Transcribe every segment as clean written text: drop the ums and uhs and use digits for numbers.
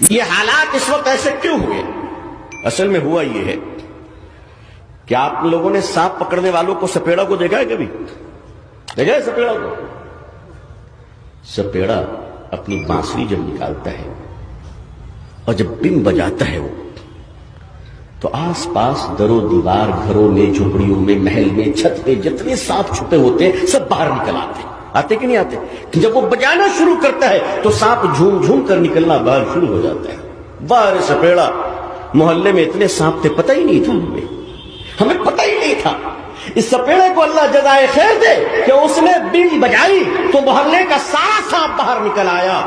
یہ حالات اس وقت ایسے کیوں ہوئے؟ اصل میں ہوا یہ ہے کہ آپ لوگوں نے سانپ پکڑنے والوں کو سپیڑا کو دیکھا ہے کبھی؟ دیکھا ہے سپیڑا کو؟ سپیڑا اپنی بانسری جب نکالتا ہے اور جب بم بجاتا ہے وہ، تو آس پاس درو دیوار، گھروں میں، جھوپڑیوں میں، محل میں، چھت پہ جتنے سانپ چھپے ہوتے ہیں سب باہر نکل آتے کہ نہیں آتے؟ جب وہ بجانا شروع کرتا ہے تو سانپ جھوم جھوم کر نکلنا باہر شروع ہو جاتا ہے۔ باہر سپیڑا، محلے میں اتنے سانپ تھے پتہ ہی نہیں تھا، ہمیں پتہ ہی نہیں تھا۔ اس سپیڑے کو اللہ جزائے خیر دے کہ اس نے بم بجائی تو محلے کا سارا سانپ باہر نکل آیا۔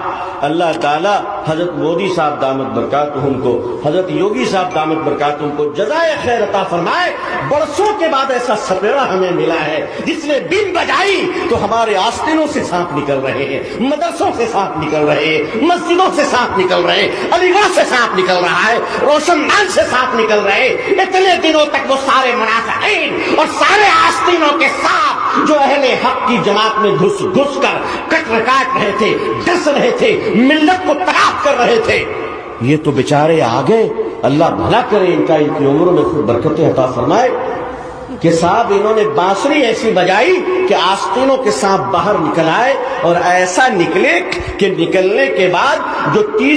اللہ تعالیٰ حضرت مودی صاحب دامت برکاتہم کو، حضرت یوگی صاحب دامت برکاتہم کو جزائے خیر عطا فرمائے۔ برسوں کے بعد ایسا سپیڑا ہمیں ملا ہے جس نے بم بجائی تو ہمارے آستینوں سے سانپ نکل رہے ہیں، مدرسوں سے سانپ نکل رہے ہیں، مسجدوں سے سانپ نکل رہے ہیں، علی گڑھ سے سانپ نکل رہا ہے، روشن دان سے سانپ نکل رہے ہیں۔ اتنے دنوں تک وہ سارے منافقین اور سارے آستینوں کے ساتھ جو اہل حق کی جماعت میں گھس گھس کر کٹ کاٹ رہے تھے، ڈس رہے تھے، ملت کو تباہ کر رہے تھے، یہ تو بیچارے آ گئے۔ اللہ بھلا کرے ان کا، ان کی عمروں میں خوب برکتیں عطا فرمائے کہ صاحب انہوں نے بانسری ایسی بجائی کہ آستینوں کے سانپ باہر نکل آئے، اور ایسا نکلے کہ نکلنے کے بعد جو